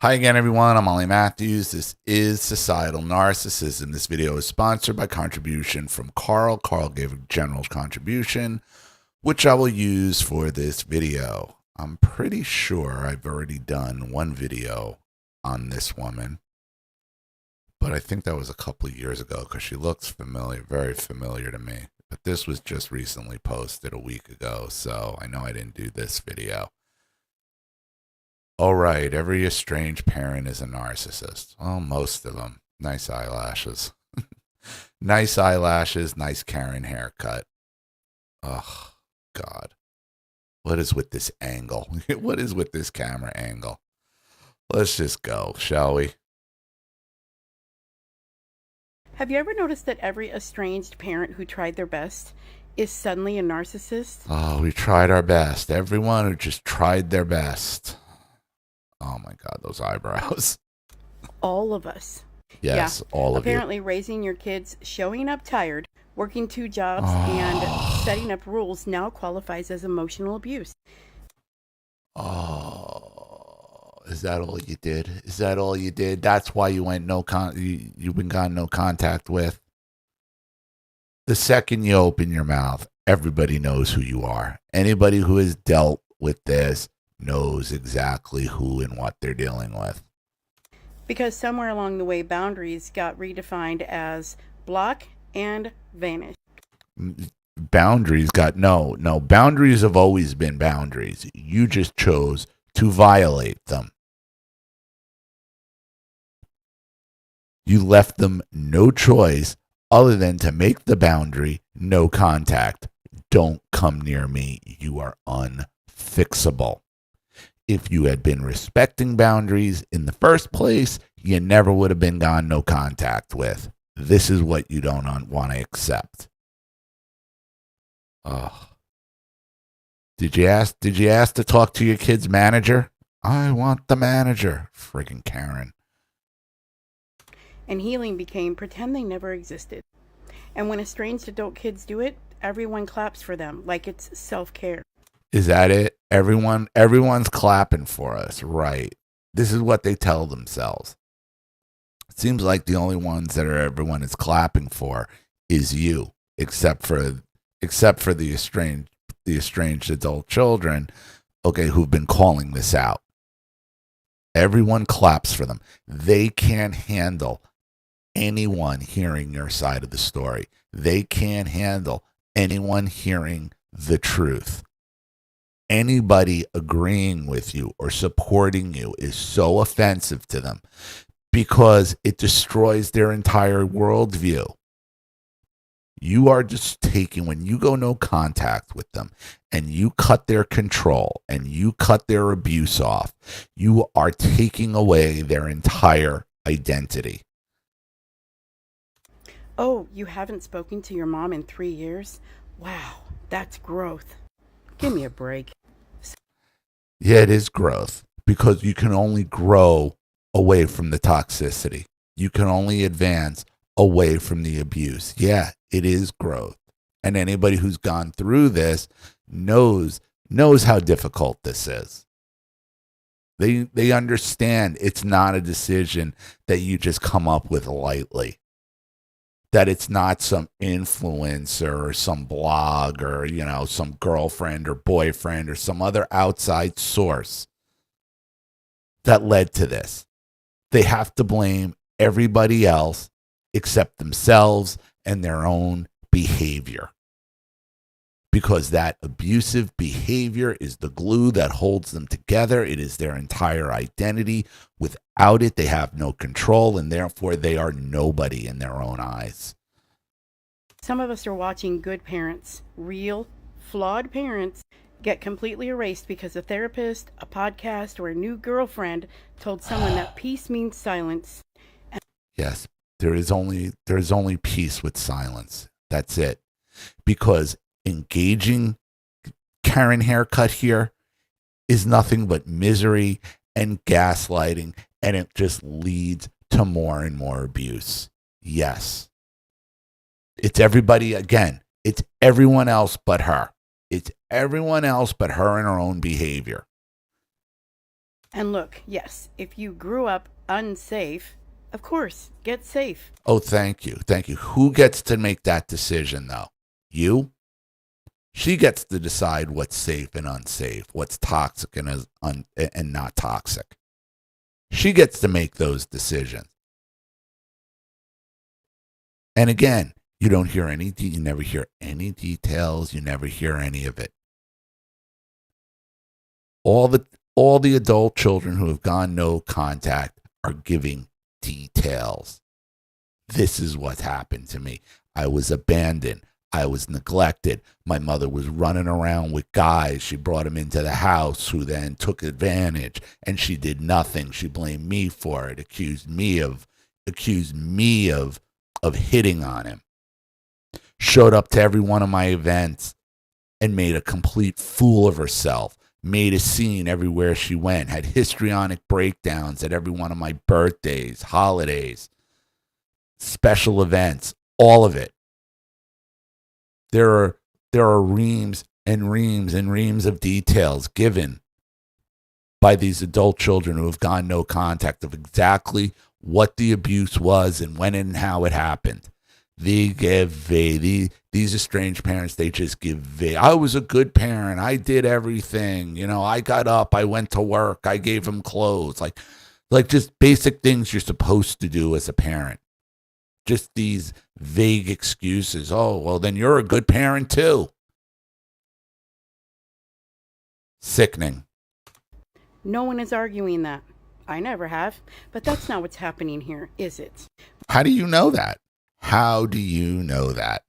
Hi again, everyone. I'm Ollie Matthews. This is Societal Narcissism. This video is sponsored by contribution from Carl. Carl gave a general contribution, which I will use for this video. I'm pretty sure I've already done one video on this woman, but I think that was a couple of years ago because she looks familiar, very familiar to me. But this was just recently posted a week ago, so I know I didn't do this video. All right, every estranged parent is a narcissist. Well, most of them. Nice eyelashes. Nice eyelashes, nice Karen haircut. Oh, God. What is with this angle? What is with this camera angle? Let's just go, shall we? Have you ever noticed that every estranged parent who tried their best is suddenly a narcissist? Oh, we tried our best. Everyone who just tried their best. Oh my God, those eyebrows. All of us. Yes, yeah. All of you. Apparently raising your kids, showing up tired, working 2 jobs, and setting up rules now qualifies as emotional abuse. Oh, is that all you did? Is that all you did? That's why you went you've been gone no contact with. The second you open your mouth, everybody knows who you are. Anybody who has dealt with this knows exactly who and what they're dealing with. Because somewhere along the way, boundaries got redefined as block and vanish. Boundaries boundaries have always been boundaries. You just chose to violate them. You left them no choice other than to make the boundary no contact. Don't come near me. You are unfixable. If you had been respecting boundaries in the first place, you never would have been gone no contact with. This is what you don't want to accept. Oh. Did you ask to talk to your kid's manager? I want the manager. Friggin' Karen. And healing became pretend they never existed. And when estranged adult kids do it, everyone claps for them like it's self-care. Is that it? Everyone's clapping for us, right? This is what they tell themselves. It seems like the only ones that everyone is clapping for is you, except for the estranged adult children, okay, who've been calling this out. Everyone claps for them. They can't handle anyone hearing your side of the story. They can't handle anyone hearing the truth. Anybody agreeing with you or supporting you is so offensive to them because it destroys their entire worldview. You are just taking, when you go no contact with them and you cut their control and you cut their abuse off, you are taking away their entire identity. Oh, you haven't spoken to your mom in 3 years? Wow, that's growth. Give me a break. Yeah, it is growth because you can only grow away from the toxicity. You can only advance away from the abuse. Yeah, it is growth. And anybody who's gone through this knows how difficult this is. They understand it's not a decision that you just come up with lightly. That it's not some influencer or some blog or, some girlfriend or boyfriend or some other outside source that led to this. They have to blame everybody else except themselves and their own behavior. Because that abusive behavior is the glue that holds them together. It is their entire identity. Without it, they have no control, and therefore they are nobody in their own eyes. Some of us are watching good parents, real, flawed parents, get completely erased because a therapist, a podcast, or a new girlfriend told someone that peace means silence. Yes, there is only peace with silence. That's it. Because engaging Karen haircut here is nothing but misery and gaslighting, and it just leads to more and more abuse. Yes. It's everybody, again, it's everyone else but her. It's everyone else but her and her own behavior. And look, yes, if you grew up unsafe, of course, get safe. Oh, thank you. Thank you. Who gets to make that decision, though? You? She gets to decide what's safe and unsafe, what's toxic and not toxic. She gets to make those decisions. And again, you don't hear you never hear any details. You never hear any of it. All the adult children who have gone no contact are giving details. This is what happened to me. I was abandoned. I was neglected. My mother was running around with guys. She brought him into the house who then took advantage, and she did nothing. She blamed me for it, accused me of hitting on him. Showed up to every one of my events and made a complete fool of herself. Made a scene everywhere she went. Had histrionic breakdowns at every one of my birthdays, holidays, special events, all of it. There are reams and reams and reams of details given by these adult children who have gone no contact of exactly what the abuse was and when and how it happened. They give these estranged parents, they just give I was a good parent. I did everything. I got up. I went to work. I gave him clothes. Like just basic things you're supposed to do as a parent. Just these vague excuses. Oh, well, then you're a good parent too. Sickening. No one is arguing that. I never have. But that's not what's happening here, is it? How do you know that? How do you know that?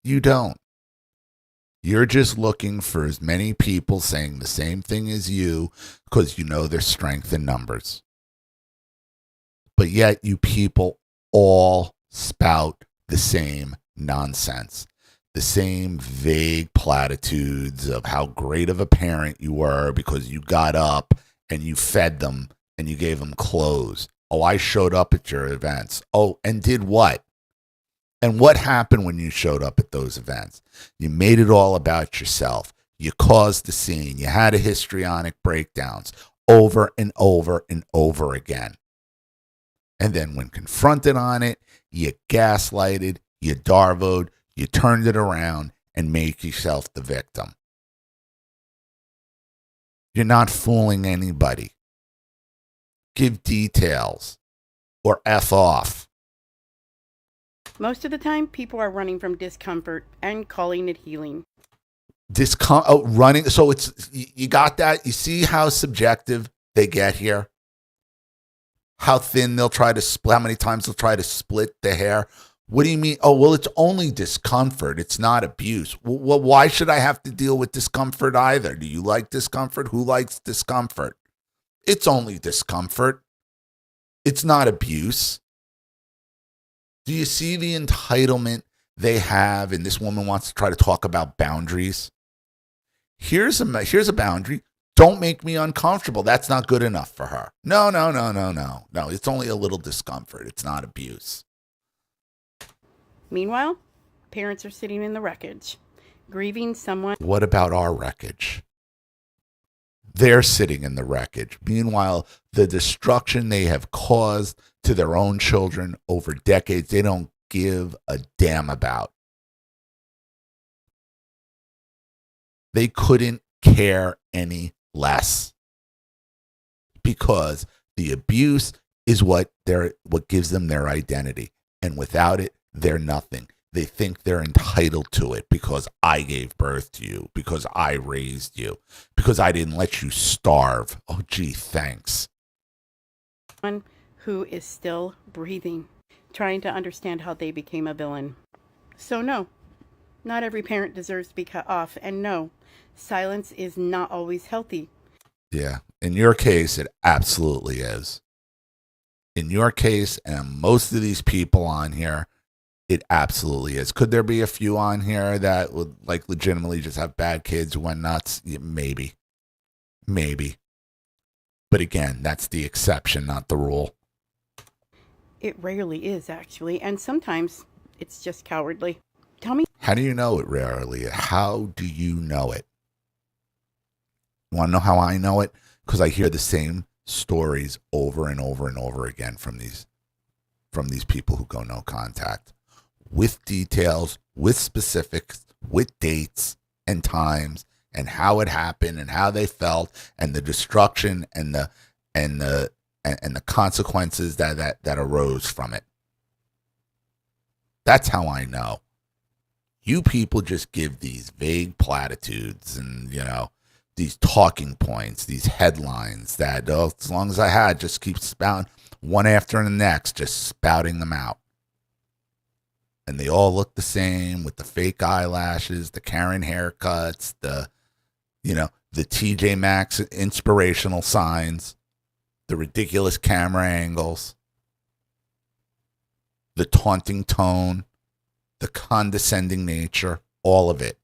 You don't. You're just looking for as many people saying the same thing as you because you know there's strength in numbers. But yet you people all spout the same nonsense, the same vague platitudes of how great of a parent you were because you got up and you fed them and you gave them clothes. Oh, I showed up at your events. Oh, and did what? And what happened when you showed up at those events? You made it all about yourself. You caused the scene. You had a histrionic breakdowns over and over and over again. And then when confronted on it, you gaslighted, you darvoed, you turned it around and made yourself the victim. You're not fooling anybody. Give details or F off. Most of the time, people are running from discomfort and calling it healing. Running. So you got that? You see how subjective they get here? How thin they'll try to split, how many times they'll try to split the hair. What do you mean? Oh, well, it's only discomfort. It's not abuse. Well, why should I have to deal with discomfort either? Do you like discomfort? Who likes discomfort? It's only discomfort. It's not abuse. Do you see the entitlement they have? And this woman wants to try to talk about boundaries. Here's a boundary. Don't make me uncomfortable. That's not good enough for her. No. No, it's only a little discomfort. It's not abuse. Meanwhile, parents are sitting in the wreckage, grieving someone. What about our wreckage? They're sitting in the wreckage. Meanwhile, the destruction they have caused to their own children over decades, they don't give a damn about. They couldn't care any less because the abuse is what gives them their identity. And without it, they're nothing. They think they're entitled to it because I gave birth to you, because I raised you, because I didn't let you starve. Oh, gee, thanks. One who is still breathing, trying to understand how they became a villain. So no, not every parent deserves to be cut off. And no, silence is not always healthy. Yeah, in your case, it absolutely is. In your case, and most of these people on here, it absolutely is. Could there be a few on here that would like legitimately just have bad kids who went nuts? Yeah, maybe. But again, that's the exception, not the rule. It rarely is, actually, and sometimes it's just cowardly. Tell me. How do you know it rarely? How do you know it? You want to know how I know it? because I hear the same stories over and over and over again from these people who go no contact, with details, with specifics, with dates and times, and how it happened and how they felt, and the destruction and the consequences that arose from it. That's how I know. You people just give these vague platitudes and, these talking points, these headlines that, as long as I had, just keep spouting one after the next, just spouting them out. And they all look the same with the fake eyelashes, the Karen haircuts, the TJ Maxx inspirational signs, the ridiculous camera angles, the taunting tone, the condescending nature, all of it.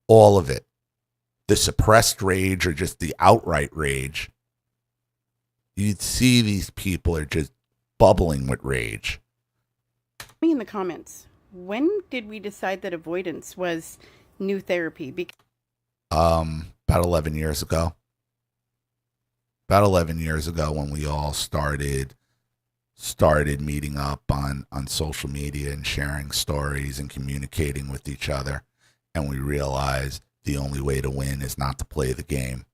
All of it. The suppressed rage or just the outright rage. You'd see these people are just bubbling with rage. Me in the comments, when did we decide that avoidance was new therapy? About 11 years ago. About 11 years ago when we all started meeting up on social media and sharing stories and communicating with each other. And we realized the only way to win is not to play the game.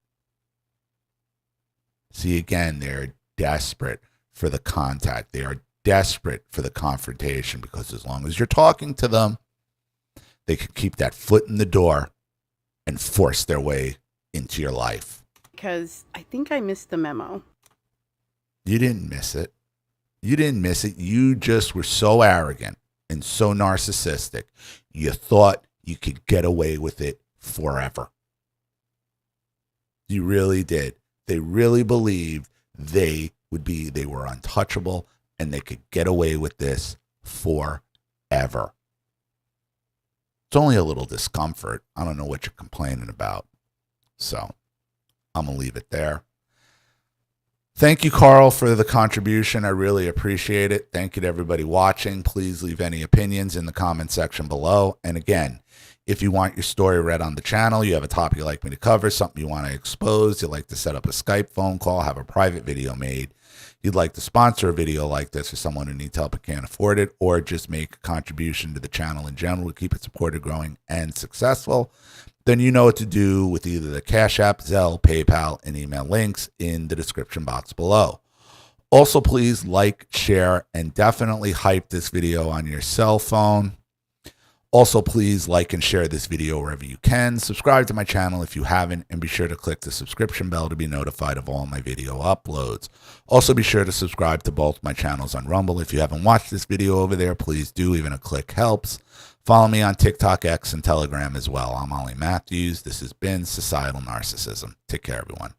See, again, they're desperate for the contact. They are desperate for the confrontation, because as long as you're talking to them, they can keep that foot in the door and force their way into your life. Because I think I missed the memo. You didn't miss it. You didn't miss it. You just were so arrogant and so narcissistic. You thought you could get away with it forever. You really did. They really believed they were untouchable and they could get away with this forever. It's only a little discomfort. I don't know what you're complaining about. So I'm going to leave it there. Thank you, Carl, for the contribution. I really appreciate it. Thank you to everybody watching. Please leave any opinions in the comment section below. And again, if you want your story read on the channel, you have a topic you'd like me to cover, something you want to expose, you'd like to set up a Skype phone call, have a private video made, you'd like to sponsor a video like this for someone who needs help and can't afford it, or just make a contribution to the channel in general to keep it supported, growing, and successful, then you know what to do with either the Cash App, Zelle, PayPal, and email links in the description box below. Also, please like, share, and definitely hype this video on your cell phone. Also, please like and share this video wherever you can. Subscribe to my channel if you haven't, and be sure to click the subscription bell to be notified of all my video uploads. Also, be sure to subscribe to both my channels on Rumble. If you haven't watched this video over there, please do. Even a click helps. Follow me on TikTok, X, and Telegram as well. I'm Ollie Matthews. This has been Societal Narcissism. Take care, everyone.